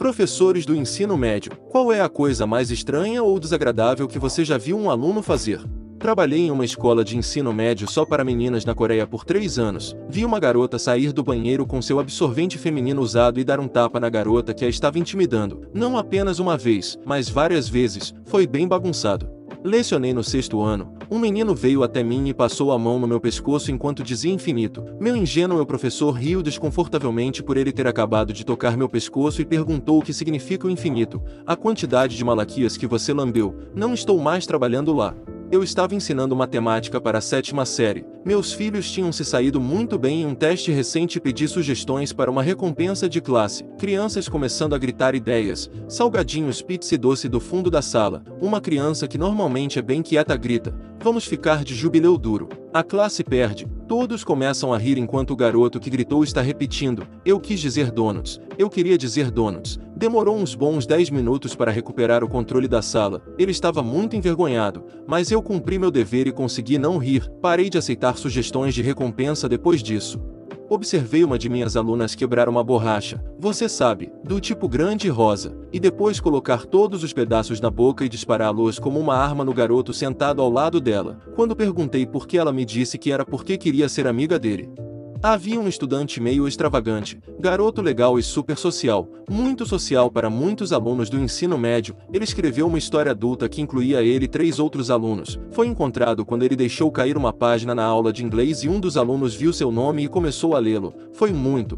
Professores do ensino médio, qual é a coisa mais estranha ou desagradável que você já viu um aluno fazer? Trabalhei em uma escola de ensino médio só para meninas na Coreia por 3 anos. Vi uma garota sair do banheiro com seu absorvente feminino usado e dar um tapa na garota que a estava intimidando. Não apenas uma vez, mas várias vezes. Foi bem bagunçado. Lecionei no 6º ano. Um menino veio até mim e passou a mão no meu pescoço enquanto dizia infinito. Meu ingênuo professor riu desconfortavelmente por ele ter acabado de tocar meu pescoço e perguntou o que significa o infinito. A quantidade de malaquias que você lambeu. Não estou mais trabalhando lá. Eu estava ensinando matemática para a 7ª série. Meus filhos tinham se saído muito bem em um teste recente e pedi sugestões para uma recompensa de classe. Crianças começando a gritar ideias. Salgadinhos, pizza e doce do fundo da sala. Uma criança que normalmente é bem quieta grita: "Vamos ficar de jubileu duro." A classe perde. Todos começam a rir enquanto o garoto que gritou está repetindo: "Eu quis dizer donuts. Eu queria dizer donuts." Demorou uns bons 10 minutos para recuperar o controle da sala. Ele estava muito envergonhado, mas eu cumpri meu dever e consegui não rir. Parei de aceitar sugestões de recompensa depois disso. Observei uma de minhas alunas quebrar uma borracha, você sabe, do tipo grande e rosa, e depois colocar todos os pedaços na boca e dispará-los como uma arma no garoto sentado ao lado dela. Quando perguntei por que, ela me disse que era porque queria ser amiga dele. Havia um estudante meio extravagante, garoto legal e super social, muito social para muitos alunos do ensino médio. Ele escreveu uma história adulta que incluía ele e 3 outros alunos. Foi encontrado quando ele deixou cair uma página na aula de inglês e um dos alunos viu seu nome e começou a lê-lo. Foi muito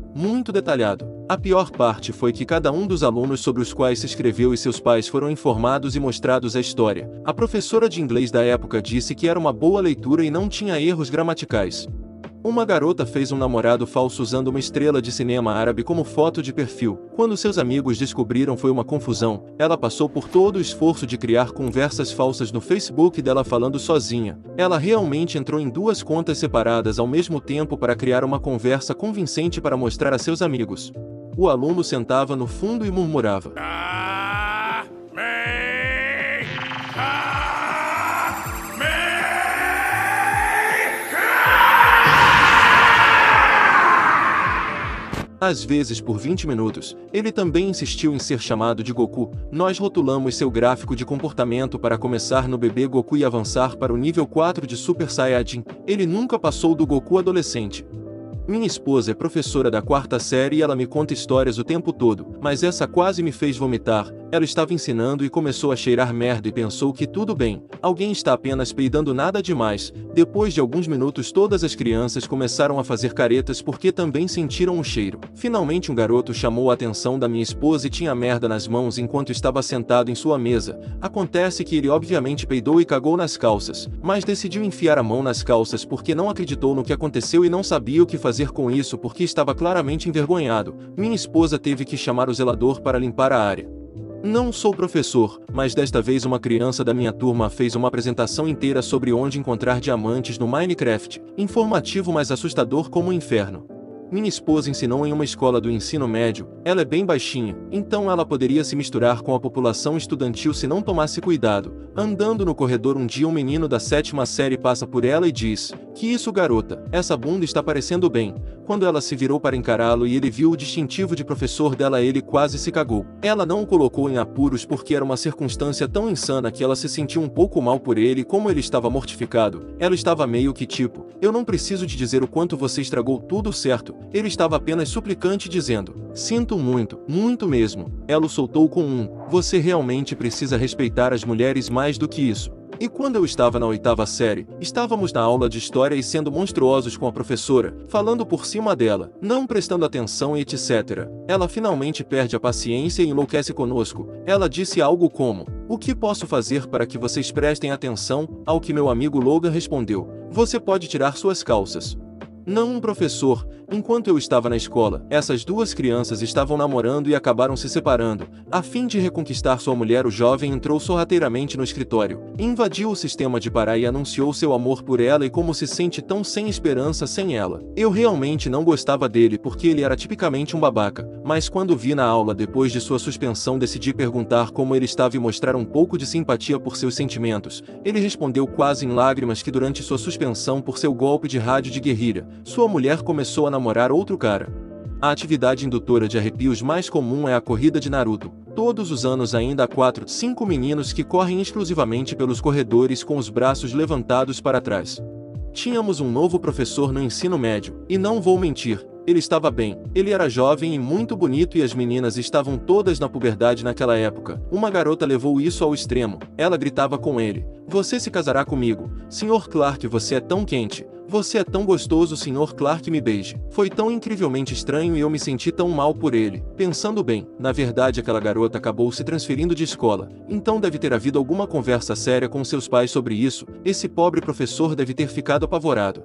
detalhado. A pior parte foi que cada um dos alunos sobre os quais se escreveu e seus pais foram informados e mostrados a história. A professora de inglês da época disse que era uma boa leitura e não tinha erros gramaticais. Uma garota fez um namorado falso usando uma estrela de cinema árabe como foto de perfil. Quando seus amigos descobriram, foi uma confusão. Ela passou por todo o esforço de criar conversas falsas no Facebook dela falando sozinha. Ela realmente entrou em 2 contas separadas ao mesmo tempo para criar uma conversa convincente para mostrar a seus amigos. O aluno sentava no fundo e murmurava: Às vezes por 20 minutos, ele também insistiu em ser chamado de Goku. Nós rotulamos seu gráfico de comportamento para começar no bebê Goku e avançar para o nível 4 de Super Saiyajin. Ele nunca passou do Goku adolescente. Minha esposa é professora da 4ª série e ela me conta histórias o tempo todo, mas essa quase me fez vomitar. Ela estava ensinando e começou a cheirar merda e pensou que tudo bem, alguém está apenas peidando, nada demais. Depois de alguns minutos todas as crianças começaram a fazer caretas porque também sentiram o cheiro. Finalmente um garoto chamou a atenção da minha esposa e tinha merda nas mãos enquanto estava sentado em sua mesa. Acontece que ele obviamente peidou e cagou nas calças, mas decidiu enfiar a mão nas calças porque não acreditou no que aconteceu e não sabia o que fazer com isso porque estava claramente envergonhado. Minha esposa teve que chamar o zelador para limpar a área. Não sou professor, mas desta vez uma criança da minha turma fez uma apresentação inteira sobre onde encontrar diamantes no Minecraft. Informativo, mas assustador como o inferno. Minha esposa ensinou em uma escola do ensino médio. Ela é bem baixinha, então ela poderia se misturar com a população estudantil se não tomasse cuidado. Andando no corredor um dia, um menino da 7ª série passa por ela e diz: "Que isso, garota? Essa bunda está parecendo bem." Quando ela se virou para encará-lo e ele viu o distintivo de professor dela, ele quase se cagou. Ela não o colocou em apuros porque era uma circunstância tão insana que ela se sentiu um pouco mal por ele. Como ele estava mortificado, ela estava meio que tipo: "Eu não preciso te dizer o quanto você estragou tudo, certo?" Ele estava apenas suplicante dizendo: "Sinto muito mesmo." Ela o soltou com um: "Você realmente precisa respeitar as mulheres mais do que isso." E quando eu estava na 8ª série, estávamos na aula de história e sendo monstruosos com a professora, falando por cima dela, não prestando atenção e etc. Ela finalmente perde a paciência e enlouquece conosco. Ela disse algo como: "O que posso fazer para que vocês prestem atenção?" Ao que meu amigo Logan respondeu: "Você pode tirar suas calças." Não um professor. Enquanto eu estava na escola, essas 2 crianças estavam namorando e acabaram se separando. A fim de reconquistar sua mulher, o jovem entrou sorrateiramente no escritório, invadiu o sistema de parar e anunciou seu amor por ela e como se sente tão sem esperança sem ela. Eu realmente não gostava dele porque ele era tipicamente um babaca, mas quando vi na aula depois de sua suspensão, decidi perguntar como ele estava e mostrar um pouco de simpatia por seus sentimentos. Ele respondeu quase em lágrimas que durante sua suspensão por seu golpe de rádio de guerrilha, sua mulher começou a namorar outro cara. A atividade indutora de arrepios mais comum é a corrida de Naruto. Todos os anos ainda há 4, 5 meninos que correm exclusivamente pelos corredores com os braços levantados para trás. Tínhamos um novo professor no ensino médio, e não vou mentir, ele estava bem. Ele era jovem e muito bonito e as meninas estavam todas na puberdade naquela época. Uma garota levou isso ao extremo. Ela gritava com ele: "Você se casará comigo? Sr. Clark, você é tão quente. Você é tão gostoso, Sr. Clark, me beije." Foi tão incrivelmente estranho e eu me senti tão mal por ele. Pensando bem, na verdade aquela garota acabou se transferindo de escola. Então deve ter havido alguma conversa séria com seus pais sobre isso. Esse pobre professor deve ter ficado apavorado.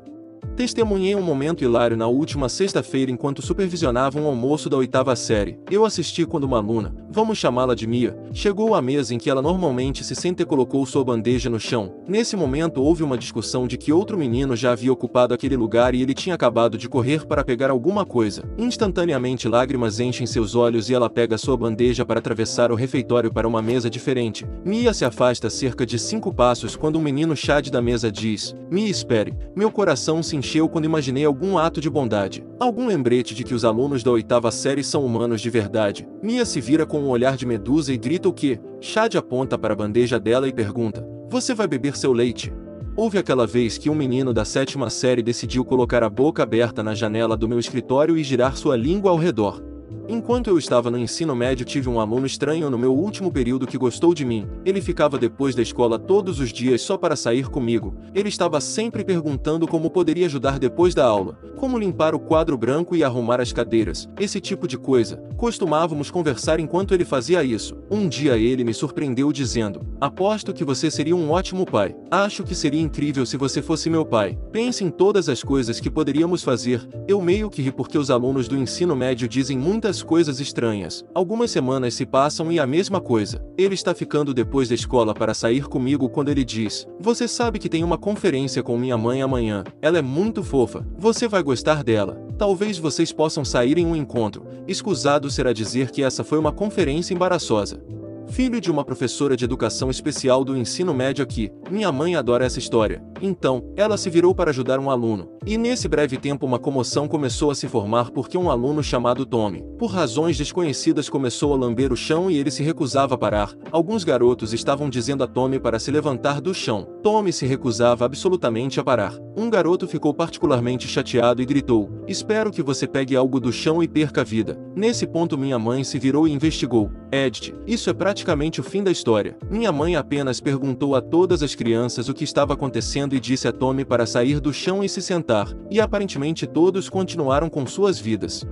Testemunhei um momento hilário na última sexta-feira enquanto supervisionava um almoço da 8ª série. Eu assisti quando uma aluna, vamos chamá-la de Mia, chegou à mesa em que ela normalmente se senta e colocou sua bandeja no chão. Nesse momento houve uma discussão de que outro menino já havia ocupado aquele lugar e ele tinha acabado de correr para pegar alguma coisa. Instantaneamente lágrimas enchem seus olhos e ela pega sua bandeja para atravessar o refeitório para uma mesa diferente. Mia se afasta cerca de 5 passos quando um menino Chad da mesa diz: "Mia, espere." Meu coração se encheu quando imaginei algum ato de bondade, algum lembrete de que os alunos da 8ª série são humanos de verdade. Mia se vira com um olhar de medusa e grita o quê? Chad aponta para a bandeja dela e pergunta: "Você vai beber seu leite?" Houve aquela vez que um menino da 7ª série decidiu colocar a boca aberta na janela do meu escritório e girar sua língua ao redor. Enquanto eu estava no ensino médio, tive um aluno estranho no meu último período que gostou de mim. Ele ficava depois da escola todos os dias só para sair comigo. Ele estava sempre perguntando como poderia ajudar depois da aula, como limpar o quadro branco e arrumar as cadeiras, esse tipo de coisa. Costumávamos conversar enquanto ele fazia isso. Um dia ele me surpreendeu dizendo: "Aposto que você seria um ótimo pai. Acho que seria incrível se você fosse meu pai. Pense em todas as coisas que poderíamos fazer." Eu meio que ri porque os alunos do ensino médio dizem muitas coisas estranhas. Algumas semanas se passam e a mesma coisa. Ele está ficando depois da escola para sair comigo quando ele diz: "Você sabe que tem uma conferência com minha mãe amanhã. Ela é muito fofa. Você vai gostar dela. Talvez vocês possam sair em um encontro." Escusado será dizer que essa foi uma conferência embaraçosa. Filho de uma professora de educação especial do ensino médio aqui, minha mãe adora essa história. Então, ela se virou para ajudar um aluno. E nesse breve tempo uma comoção começou a se formar porque um aluno chamado Tommy, por razões desconhecidas, começou a lamber o chão e ele se recusava a parar. Alguns garotos estavam dizendo a Tommy para se levantar do chão. Tommy se recusava absolutamente a parar. Um garoto ficou particularmente chateado e gritou: "Espero que você pegue algo do chão e perca a vida." Nesse ponto minha mãe se virou e investigou. Edith, isso é praticamente o fim da história. Minha mãe apenas perguntou a todas as crianças o que estava acontecendo e disse a Tommy para sair do chão e se sentar, e aparentemente todos continuaram com suas vidas.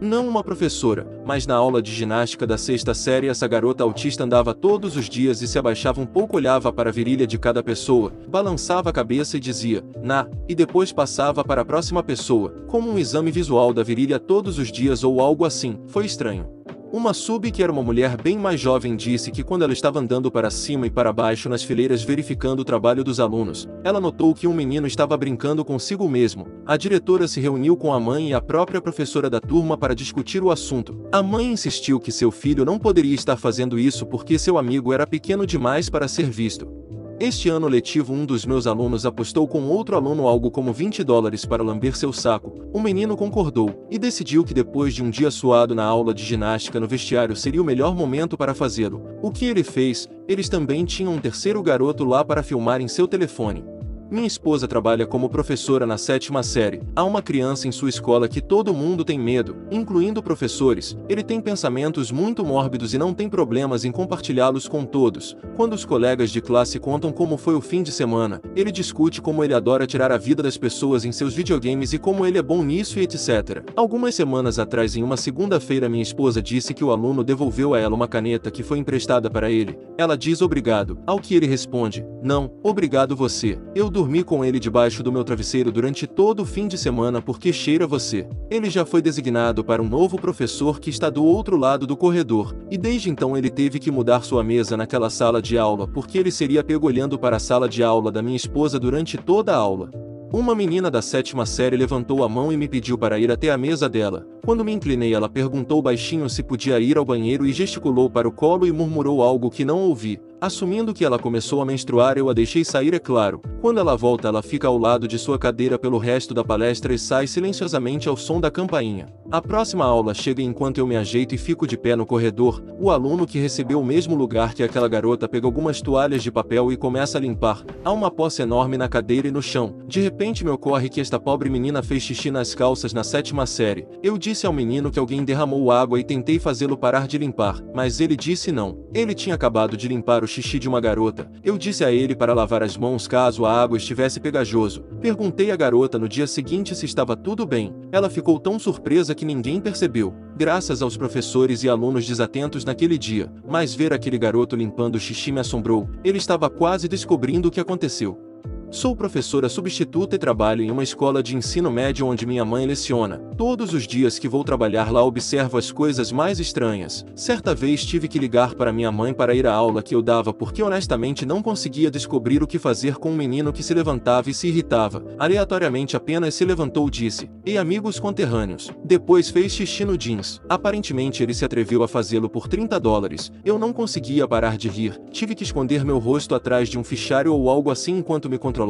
Não uma professora, mas na aula de ginástica da 6ª série essa garota autista andava todos os dias e se abaixava um pouco, olhava para a virilha de cada pessoa, balançava a cabeça e dizia, "Na", e depois passava para a próxima pessoa, como um exame visual da virilha todos os dias ou algo assim. Foi estranho. Uma sub, que era uma mulher bem mais jovem, disse que quando ela estava andando para cima e para baixo nas fileiras verificando o trabalho dos alunos, ela notou que um menino estava brincando consigo mesmo. A diretora se reuniu com a mãe e a própria professora da turma para discutir o assunto. A mãe insistiu que seu filho não poderia estar fazendo isso porque seu amigo era pequeno demais para ser visto. Este ano letivo um dos meus alunos apostou com outro aluno algo como $20 para lamber seu saco. O menino concordou, e decidiu que depois de um dia suado na aula de ginástica no vestiário seria o melhor momento para fazê-lo. O que ele fez? Eles também tinham um terceiro garoto lá para filmar em seu telefone. Minha esposa trabalha como professora na 7ª série. Há uma criança em sua escola que todo mundo tem medo, incluindo professores. Ele tem pensamentos muito mórbidos e não tem problemas em compartilhá-los com todos. Quando os colegas de classe contam como foi o fim de semana, ele discute como ele adora tirar a vida das pessoas em seus videogames e como ele é bom nisso e etc. Algumas semanas atrás, em uma segunda-feira, minha esposa disse que o aluno devolveu a ela uma caneta que foi emprestada para ele. Ela diz obrigado, ao que ele responde: "Não, obrigado você. Eu dormi com ele debaixo do meu travesseiro durante todo o fim de semana porque cheira você." Ele já foi designado para um novo professor que está do outro lado do corredor, e desde então ele teve que mudar sua mesa naquela sala de aula porque ele seria pego olhando para a sala de aula da minha esposa durante toda a aula. Uma menina da 7ª série levantou a mão e me pediu para ir até a mesa dela. Quando me inclinei, ela perguntou baixinho se podia ir ao banheiro e gesticulou para o colo e murmurou algo que não ouvi. Assumindo que ela começou a menstruar, eu a deixei sair, é claro. Quando ela volta, ela fica ao lado de sua cadeira pelo resto da palestra e sai silenciosamente ao som da campainha. A próxima aula chega enquanto eu me ajeito e fico de pé no corredor. O aluno que recebeu o mesmo lugar que aquela garota pega algumas toalhas de papel e começa a limpar. Há uma poça enorme na cadeira e no chão. De repente me ocorre que esta pobre menina fez xixi nas calças na 7ª série. Eu disse ao menino que alguém derramou água e tentei fazê-lo parar de limpar, mas ele disse não. Ele tinha acabado de limpar o xixi de uma garota. Eu disse a ele para lavar as mãos caso a água estivesse pegajoso. Perguntei à garota no dia seguinte se estava tudo bem. Ela ficou tão surpresa que ninguém percebeu. Graças aos professores e alunos desatentos naquele dia, mas ver aquele garoto limpando o xixi me assombrou. Ele estava quase descobrindo o que aconteceu. Sou professora substituta e trabalho em uma escola de ensino médio onde minha mãe leciona. Todos os dias que vou trabalhar lá observo as coisas mais estranhas. Certa vez tive que ligar para minha mãe para ir à aula que eu dava porque honestamente não conseguia descobrir o que fazer com um menino que se levantava e se irritava. Aleatoriamente apenas se levantou e disse: "Ei, amigos conterrâneos." Depois fez xixi no jeans. Aparentemente ele se atreveu a fazê-lo por $30. Eu não conseguia parar de rir. Tive que esconder meu rosto atrás de um fichário ou algo assim enquanto me controlava.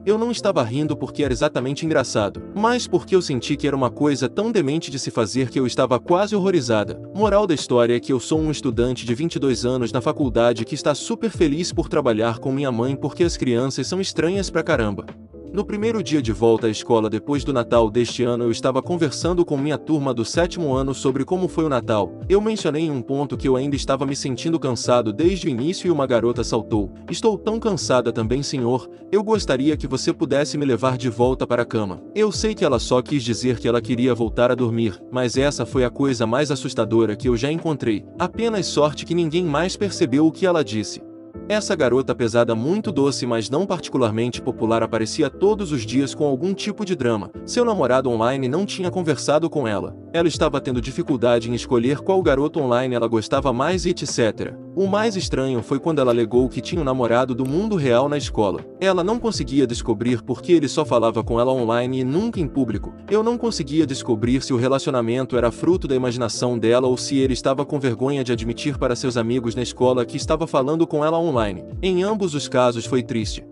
Eu não estava rindo porque era exatamente engraçado, mas porque eu senti que era uma coisa tão demente de se fazer que eu estava quase horrorizada. Moral da história é que eu sou um estudante de 22 anos na faculdade que está super feliz por trabalhar com minha mãe porque as crianças são estranhas pra caramba. No primeiro dia de volta à escola depois do Natal deste ano, eu estava conversando com minha turma do 7º ano sobre como foi o Natal. Eu mencionei em um ponto que eu ainda estava me sentindo cansado desde o início e uma garota saltou: "Estou tão cansada também, senhor. Eu gostaria que você pudesse me levar de volta para a cama." Eu sei que ela só quis dizer que ela queria voltar a dormir, mas essa foi a coisa mais assustadora que eu já encontrei. Apenas sorte que ninguém mais percebeu o que ela disse. Essa garota pesada, muito doce mas não particularmente popular, aparecia todos os dias com algum tipo de drama. Seu namorado online não tinha conversado com ela. Ela estava tendo dificuldade em escolher qual garoto online ela gostava mais e etc. O mais estranho foi quando ela alegou que tinha um namorado do mundo real na escola. Ela não conseguia descobrir porque ele só falava com ela online e nunca em público. Eu não conseguia descobrir se o relacionamento era fruto da imaginação dela ou se ele estava com vergonha de admitir para seus amigos na escola que estava falando com ela online. Em ambos os casos foi triste.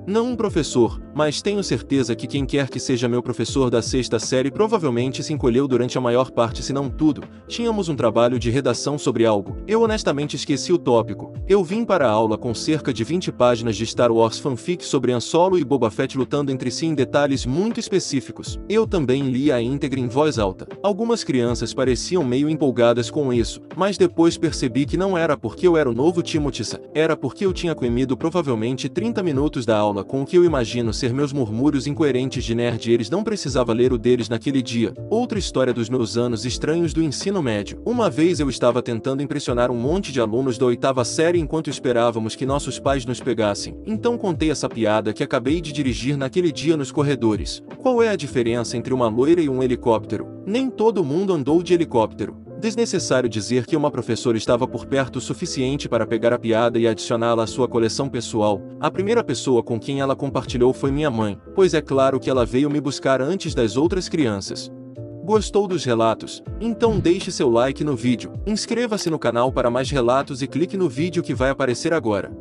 Não um professor, mas tenho certeza que quem quer que seja meu professor da 6ª série provavelmente se encolheu durante a maior parte, se não tudo. Tínhamos um trabalho de redação sobre algo. Eu honestamente esqueci o tópico. Eu vim para a aula com cerca de 20 páginas de Star Wars fanfic sobre Han Solo e Boba Fett lutando entre si em detalhes muito específicos. Eu também li a íntegra em voz alta. Algumas crianças pareciam meio empolgadas com isso, mas depois percebi que não era porque eu era o novo Timothy, era porque eu tinha comido provavelmente 30 minutos da aula com o que eu imagino ser meus murmúrios incoerentes de nerd e eles não precisava ler o deles naquele dia. Outra história dos meus anos estranhos do ensino médio. Uma vez eu estava tentando impressionar um monte de alunos da 8ª série enquanto esperávamos que nossos pais nos pegassem. Então contei essa piada que acabei de dirigir naquele dia nos corredores. Qual é a diferença entre uma loira e um helicóptero? Nem todo mundo andou de helicóptero. Desnecessário dizer que uma professora estava por perto o suficiente para pegar a piada e adicioná-la à sua coleção pessoal. A primeira pessoa com quem ela compartilhou foi minha mãe, pois é claro que ela veio me buscar antes das outras crianças. Gostou dos relatos? Então deixe seu like no vídeo, inscreva-se no canal para mais relatos e clique no vídeo que vai aparecer agora.